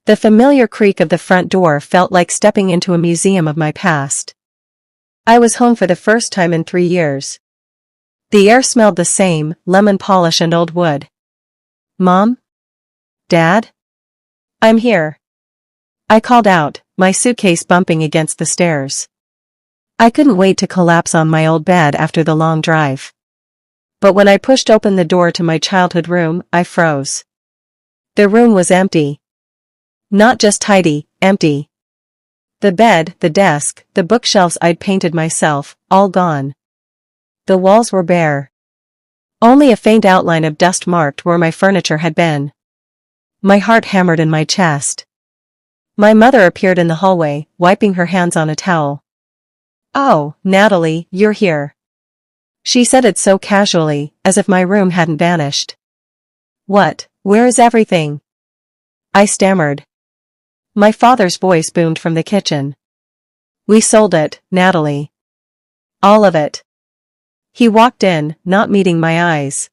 The familiar creak of the front door felt like stepping into a museum of my past. I was home for the first time in 3 years. The air smelled the same, lemon polish and old wood. Mom? Dad? I'm here. I called out, my suitcase bumping against the stairs. I couldn't wait to collapse on my old bed after the long drive. But when I pushed open the door to my childhood room, I froze. The room was empty. Not just tidy, empty. The bed, the desk, the bookshelves I'd painted myself, all gone. The walls were bare. Only a faint outline of dust marked where my furniture had been. My heart hammered in my chest. My mother appeared in the hallway, wiping her hands on a towel. "Oh, Natalie, you're here." She said it so casually, as if my room hadn't vanished. "What? Where is everything?" I stammered. My father's voice boomed from the kitchen. "We sold it, Natalie. All of it." He walked in, not meeting my eyes.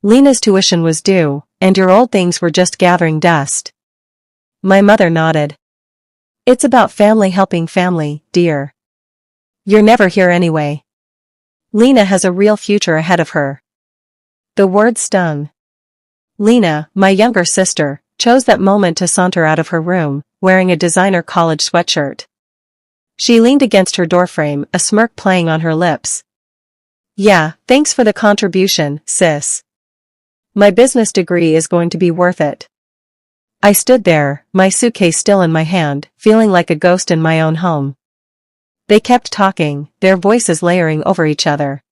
"Lena's tuition was due, and your old things were just gathering dust." My mother nodded. "It's about family helping family, dear. You're never here anyway. Lena has a real future ahead of her." The word stung. Lena, my younger sister, chose that moment to saunter out of her room, wearing a designer college sweatshirt. She leaned against her doorframe, a smirk playing on her lips. "Yeah, thanks for the contribution, sis. My business degree is going to be worth it." I stood there, my suitcase still in my hand, feeling like a ghost in my own home. They kept talking, their voices layering over each other.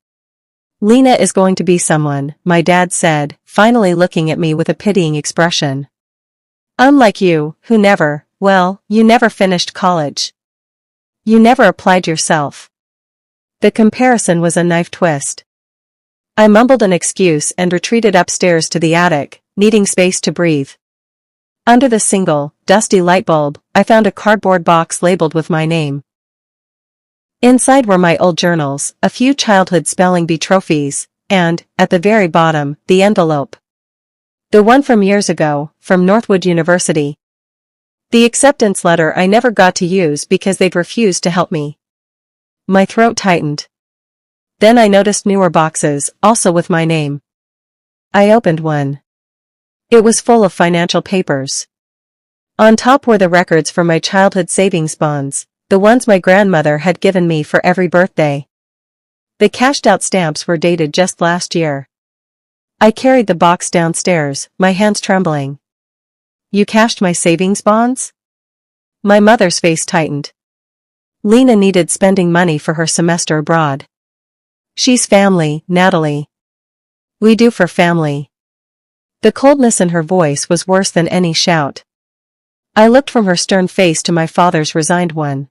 "Lena is going to be someone," my dad said, finally looking at me with a pitying expression. "Unlike you, who never, well, you never finished college. You never applied yourself." The comparison was a knife twist. I mumbled an excuse and retreated upstairs to the attic, needing space to breathe. Under the single, dusty light bulb, I found a cardboard box labeled with my name. Inside were my old journals, a few childhood spelling bee trophies, and, at the very bottom, the envelope. The one from years ago, from Northwood University. The acceptance letter I never got to use because they'd refused to help me. My throat tightened. Then I noticed newer boxes, also with my name. I opened one. It was full of financial papers. On top were the records for my childhood savings bonds, the ones my grandmother had given me for every birthday. The cashed-out stamps were dated just last year. I carried the box downstairs, my hands trembling. "You cashed my savings bonds?" My mother's face tightened. Lena needed spending money for her semester abroad. "She's family, Natalie. We do for family." The coldness in her voice was worse than any shout. I looked from her stern face to my father's resigned one.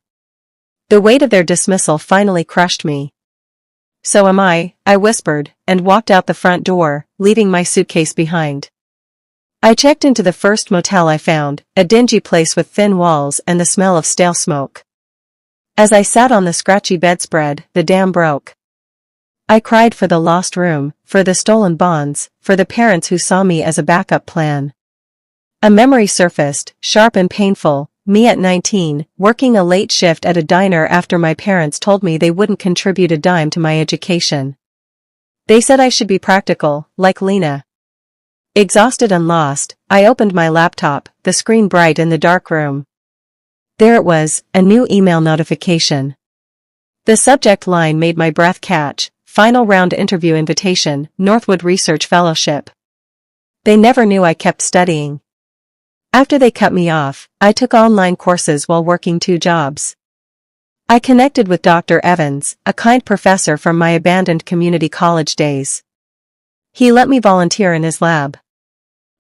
The weight of their dismissal finally crushed me. "So am I whispered, and walked out the front door, leaving my suitcase behind. I checked into the first motel I found, a dingy place with thin walls and the smell of stale smoke. As I sat on the scratchy bedspread, the dam broke. I cried for the lost room, for the stolen bonds, for the parents who saw me as a backup plan. A memory surfaced, sharp and painful, me at 19, working a late shift at a diner after my parents told me they wouldn't contribute a dime to my education. They said I should be practical, like Lena. Exhausted and lost, I opened my laptop, the screen bright in the dark room. There it was, a new email notification. The subject line made my breath catch, final round interview invitation, Northwood Research Fellowship. They never knew I kept studying. After they cut me off, I took online courses while working 2 jobs. I connected with Dr. Evans, a kind professor from my abandoned community college days. He let me volunteer in his lab.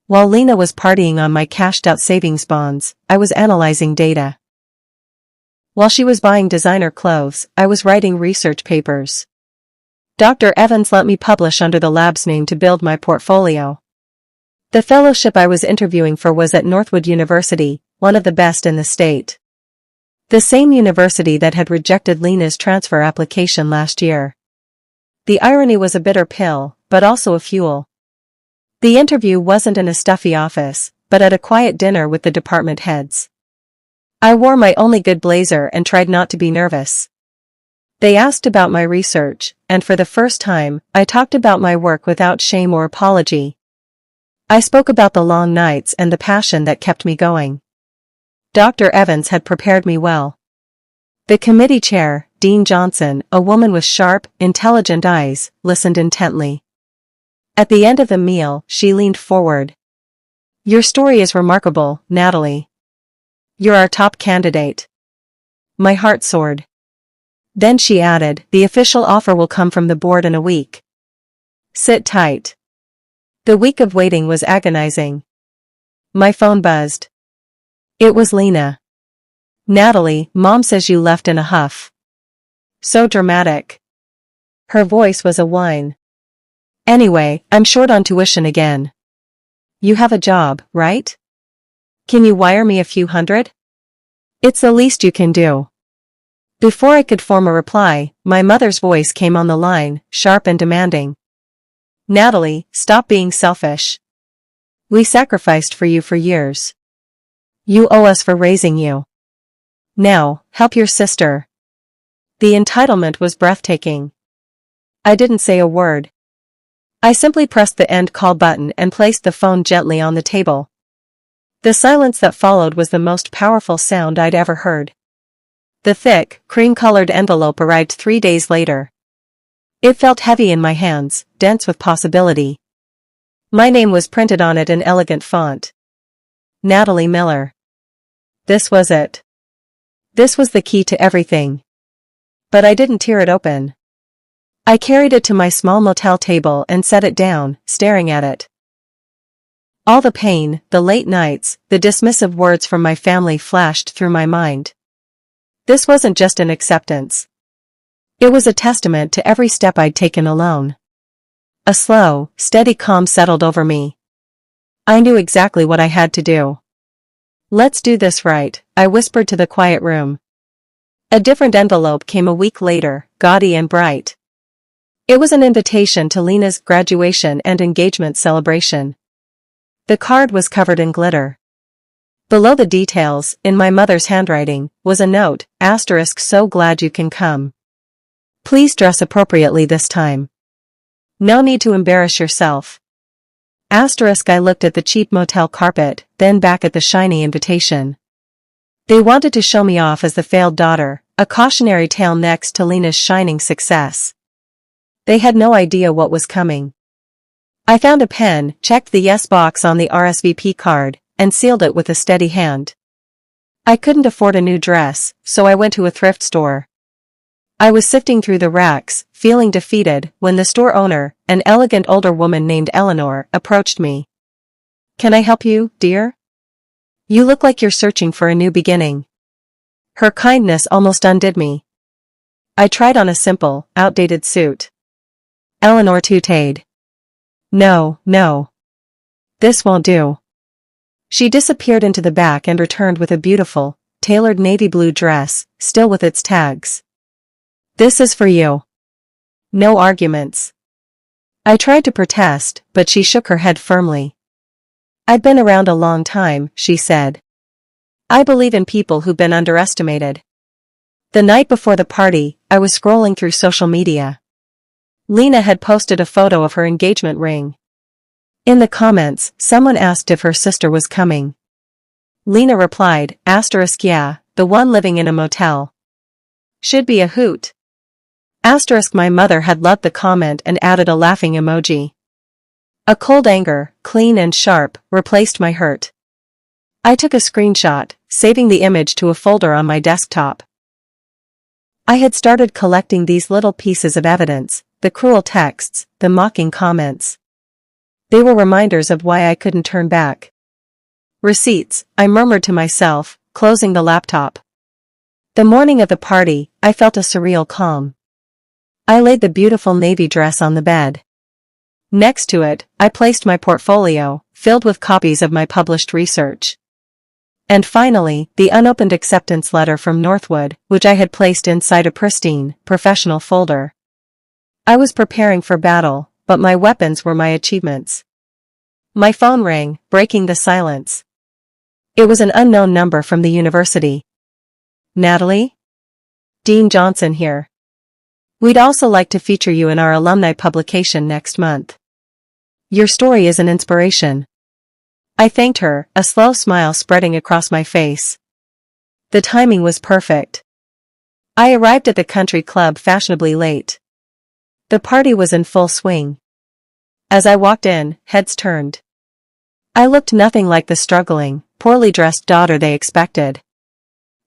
While Lena was partying on my cashed-out savings bonds, I was analyzing data. While she was buying designer clothes, I was writing research papers. Dr. Evans let me publish under the lab's name to build my portfolio. The fellowship I was interviewing for was at Northwood University, one of the best in the state. The same university that had rejected Lena's transfer application last year. The irony was a bitter pill, but also a fuel. The interview wasn't in a stuffy office, but at a quiet dinner with the department heads. I wore my only good blazer and tried not to be nervous. They asked about my research, and for the first time, I talked about my work without shame or apology. I spoke about the long nights and the passion that kept me going. Dr. Evans had prepared me well. The committee chair, Dean Johnson, a woman with sharp, intelligent eyes, listened intently. At the end of the meal, she leaned forward. "Your story is remarkable, Natalie. You're our top candidate." My heart soared. Then she added, "The official offer will come from the board in a week. Sit tight." The week of waiting was agonizing. My phone buzzed. It was Lena. "Natalie, Mom says you left in a huff." So dramatic. Her voice was a whine. "Anyway, I'm short on tuition again." "You have a job, right? Can you wire me a few hundred?" "It's the least you can do." Before I could form a reply, my mother's voice came on the line, sharp and demanding. "Natalie, stop being selfish. We sacrificed for you for years. You owe us for raising you. Now, help your sister." The entitlement was breathtaking. I didn't say a word. I simply pressed the end call button and placed the phone gently on the table. The silence that followed was the most powerful sound I'd ever heard. The thick, cream-colored envelope arrived 3 days later. It felt heavy in my hands, dense with possibility. My name was printed on it in elegant font. Natalie Miller. This was it. This was the key to everything. But I didn't tear it open. I carried it to my small motel table and set it down, staring at it. All the pain, the late nights, the dismissive words from my family flashed through my mind. This wasn't just an acceptance. It was a testament to every step I'd taken alone. A slow, steady calm settled over me. I knew exactly what I had to do. "Let's do this right," I whispered to the quiet room. A different envelope came a week later, gaudy and bright. It was an invitation to Lena's graduation and engagement celebration. The card was covered in glitter. Below the details, in my mother's handwriting, was a note, *, so glad you can come. Please dress appropriately this time. No need to embarrass yourself. *, I looked at the cheap motel carpet, then back at the shiny invitation. They wanted to show me off as the failed daughter, a cautionary tale next to Lena's shining success. They had no idea what was coming. I found a pen, checked the yes box on the RSVP card, and sealed it with a steady hand. I couldn't afford a new dress, so I went to a thrift store. I was sifting through the racks, feeling defeated, when the store owner, an elegant older woman named Eleanor, approached me. "Can I help you, dear? You look like you're searching for a new beginning." Her kindness almost undid me. I tried on a simple, outdated suit. Eleanor tutted. No. This won't do." She disappeared into the back and returned with a beautiful, tailored navy blue dress, still with its tags. "This is for you." No arguments. I tried to protest, but she shook her head firmly. "I've been around a long time," she said. "I believe in people who've been underestimated." The night before the party, I was scrolling through social media. Lena had posted a photo of her engagement ring. In the comments, someone asked if her sister was coming. Lena replied, *, yeah, the one living in a motel. Should be a hoot. *, my mother had loved the comment and added a laughing emoji. A cold anger, clean and sharp, replaced my hurt. I took a screenshot, saving the image to a folder on my desktop. I had started collecting these little pieces of evidence, the cruel texts, the mocking comments. They were reminders of why I couldn't turn back. "Receipts," I murmured to myself, closing the laptop. The morning of the party, I felt a surreal calm. I laid the beautiful navy dress on the bed. Next to it, I placed my portfolio, filled with copies of my published research. And finally, the unopened acceptance letter from Northwood, which I had placed inside a pristine, professional folder. I was preparing for battle, but my weapons were my achievements. My phone rang, breaking the silence. It was an unknown number from the university. Natalie? Dean Johnson here. We'd also like to feature you in our alumni publication next month. Your story is an inspiration. I thanked her, a slow smile spreading across my face. The timing was perfect. I arrived at the country club fashionably late. The party was in full swing. As I walked in, heads turned. I looked nothing like the struggling, poorly dressed daughter they expected.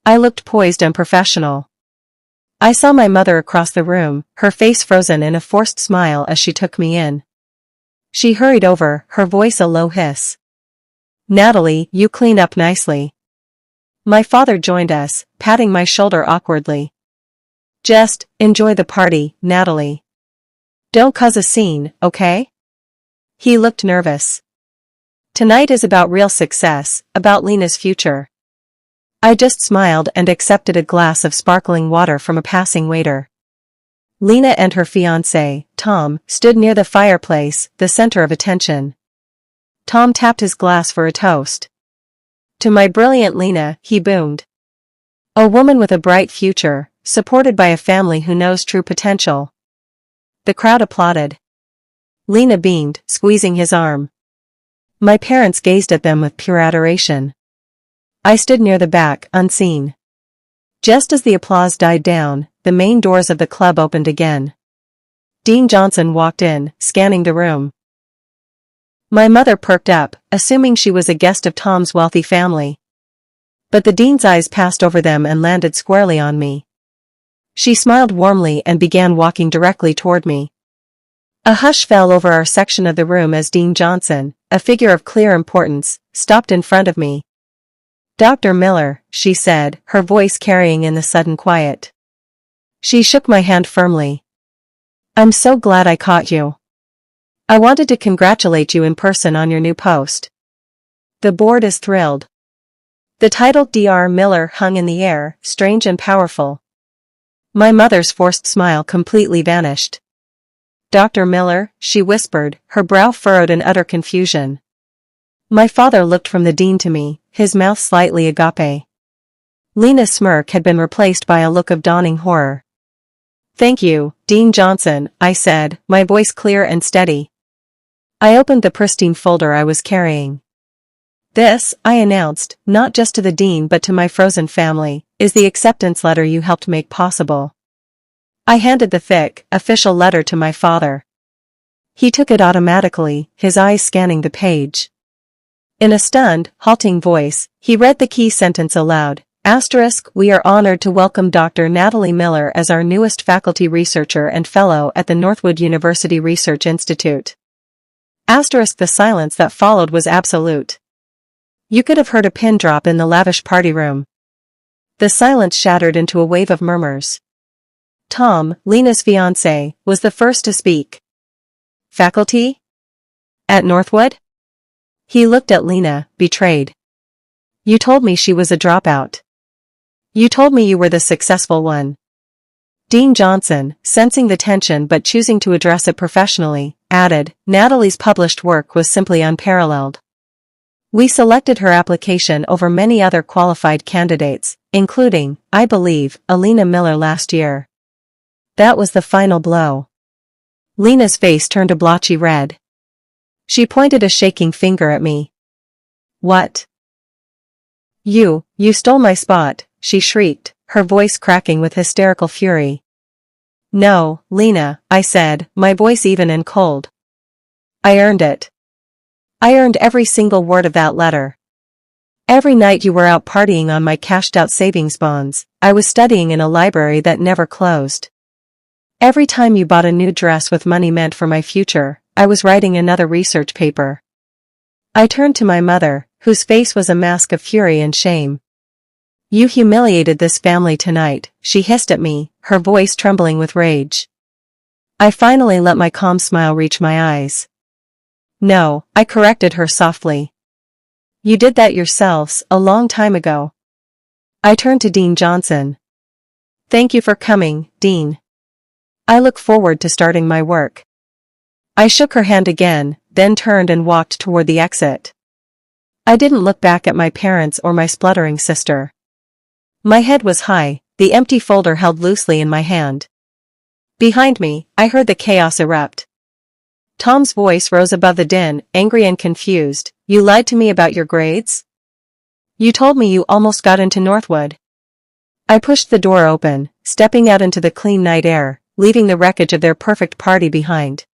I looked poised and professional. I saw my mother across the room, her face frozen in a forced smile as she took me in. She hurried over, her voice a low hiss. Natalie, you clean up nicely. My father joined us, patting my shoulder awkwardly. Just enjoy the party, Natalie. Don't cause a scene, okay? He looked nervous. Tonight is about real success, about Lena's future. I just smiled and accepted a glass of sparkling water from a passing waiter. Lena and her fiancé, Tom, stood near the fireplace, the center of attention. Tom tapped his glass for a toast. To my brilliant Lena, he boomed. A woman with a bright future, supported by a family who knows true potential. The crowd applauded. Lena beamed, squeezing his arm. My parents gazed at them with pure adoration. I stood near the back, unseen. Just as the applause died down, the main doors of the club opened again. Dean Johnson walked in, scanning the room. My mother perked up, assuming she was a guest of Tom's wealthy family. But the dean's eyes passed over them and landed squarely on me. She smiled warmly and began walking directly toward me. A hush fell over our section of the room as Dean Johnson, a figure of clear importance, stopped in front of me. Dr. Miller, she said, her voice carrying in the sudden quiet. She shook my hand firmly. I'm so glad I caught you. I wanted to congratulate you in person on your new post. The board is thrilled. The title Dr. Miller hung in the air, strange and powerful. My mother's forced smile completely vanished. Dr. Miller, she whispered, her brow furrowed in utter confusion. My father looked from the dean to me, his mouth slightly agape. Lena's smirk had been replaced by a look of dawning horror. Thank you, Dean Johnson, I said, my voice clear and steady. I opened the pristine folder I was carrying. This, I announced, not just to the dean but to my frozen family, is the acceptance letter you helped make possible. I handed the thick, official letter to my father. He took it automatically, his eyes scanning the page. In a stunned, halting voice, he read the key sentence aloud. We are honored to welcome Dr. Natalie Miller as our newest faculty researcher and fellow at the Northwood University Research Institute. The silence that followed was absolute. You could have heard a pin drop in the lavish party room. The silence shattered into a wave of murmurs. Tom, Lena's fiancé, was the first to speak. Faculty? At Northwood? He looked at Lena, betrayed. You told me she was a dropout. You told me you were the successful one. Dean Johnson, sensing the tension but choosing to address it professionally, added, Natalie's published work was simply unparalleled. We selected her application over many other qualified candidates, including, I believe, Alina Miller last year. That was the final blow. Lena's face turned a blotchy red. She pointed a shaking finger at me. What? You stole my spot, she shrieked, her voice cracking with hysterical fury. No, Lena, I said, my voice even and cold. I earned it. I earned every single word of that letter. Every night you were out partying on my cashed-out savings bonds, I was studying in a library that never closed. Every time you bought a new dress with money meant for my future, I was writing another research paper. I turned to my mother, whose face was a mask of fury and shame. You humiliated this family tonight, she hissed at me, her voice trembling with rage. I finally let my calm smile reach my eyes. No, I corrected her softly. You did that yourselves, a long time ago. I turned to Dean Johnson. Thank you for coming, Dean. I look forward to starting my work. I shook her hand again, then turned and walked toward the exit. I didn't look back at my parents or my spluttering sister. My head was high, the empty folder held loosely in my hand. Behind me, I heard the chaos erupt. Tom's voice rose above the din, angry and confused. "You lied to me about your grades? You told me you almost got into Northwood." I pushed the door open, stepping out into the clean night air, leaving the wreckage of their perfect party behind.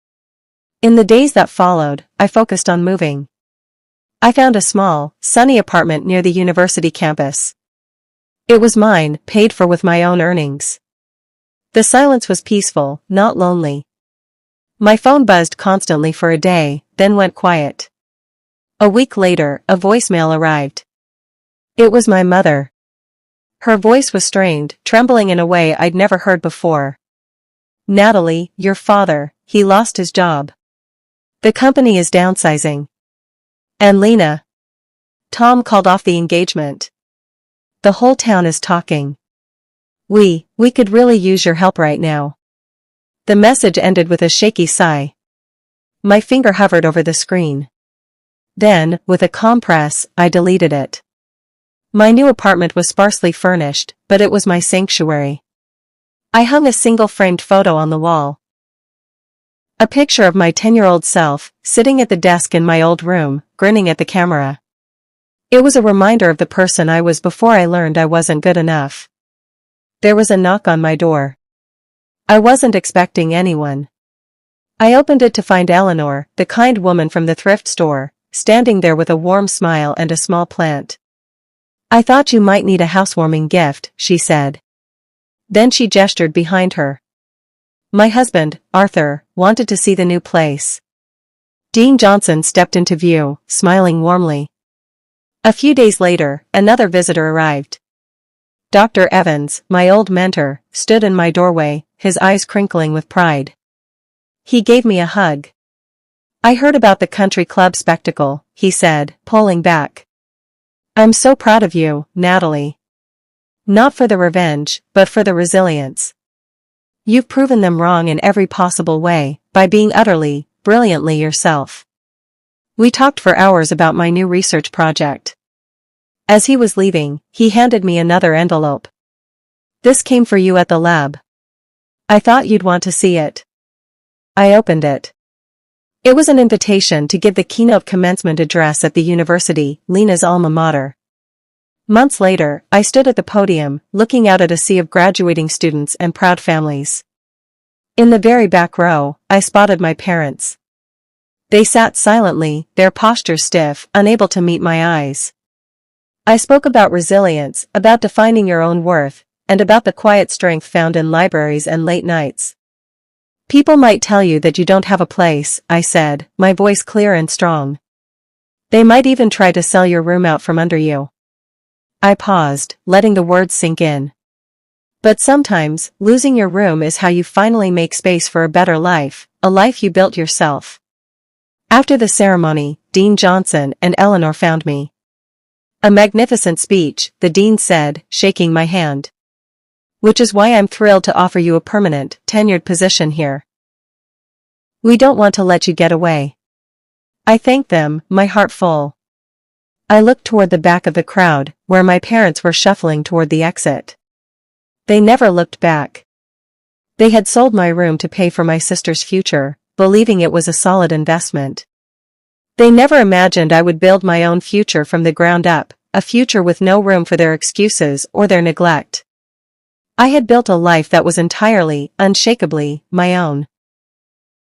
In the days that followed, I focused on moving. I found a small, sunny apartment near the university campus. It was mine, paid for with my own earnings. The silence was peaceful, not lonely. My phone buzzed constantly for a day, then went quiet. A week later, a voicemail arrived. It was my mother. Her voice was strained, trembling in a way I'd never heard before. "Natalie, your father, he lost his job. The company is downsizing. And Lena." Tom called off the engagement. "The whole town is talking. We could really use your help right now." The message ended with a shaky sigh. My finger hovered over the screen. Then, with a calm press, I deleted it. My new apartment was sparsely furnished, but it was my sanctuary. I hung a single-framed photo on the wall. A picture of my 10-year-old self, sitting at the desk in my old room, grinning at the camera. It was a reminder of the person I was before I learned I wasn't good enough. There was a knock on my door. I wasn't expecting anyone. I opened it to find Eleanor, the kind woman from the thrift store, standing there with a warm smile and a small plant. "I thought you might need a housewarming gift," she said. Then she gestured behind her. "My husband, Arthur, wanted to see the new place." Dean Johnson stepped into view, smiling warmly. A few days later, another visitor arrived. Dr. Evans, my old mentor, stood in my doorway, his eyes crinkling with pride. He gave me a hug. "I heard about the country club spectacle," he said, pulling back. "I'm so proud of you, Natalie. Not for the revenge, but for the resilience. You've proven them wrong in every possible way, by being utterly, brilliantly yourself." We talked for hours about my new research project. As he was leaving, he handed me another envelope. "This came for you at the lab. I thought you'd want to see it." I opened it. It was an invitation to give the keynote commencement address at the university, Lena's alma mater. Months later, I stood at the podium, looking out at a sea of graduating students and proud families. In the very back row, I spotted my parents. They sat silently, their postures stiff, unable to meet my eyes. I spoke about resilience, about defining your own worth, and about the quiet strength found in libraries and late nights. "People might tell you that you don't have a place," I said, my voice clear and strong. "They might even try to sell your room out from under you." I paused, letting the words sink in. "But sometimes, losing your room is how you finally make space for a better life, a life you built yourself." After the ceremony, Dean Johnson and Eleanor found me. "A magnificent speech," the dean said, shaking my hand. "Which is why I'm thrilled to offer you a permanent, tenured position here. We don't want to let you get away." I thanked them, my heart full. I looked toward the back of the crowd, where my parents were shuffling toward the exit. They never looked back. They had sold my room to pay for my sister's future, believing it was a solid investment. They never imagined I would build my own future from the ground up, a future with no room for their excuses or their neglect. I had built a life that was entirely, unshakably, my own.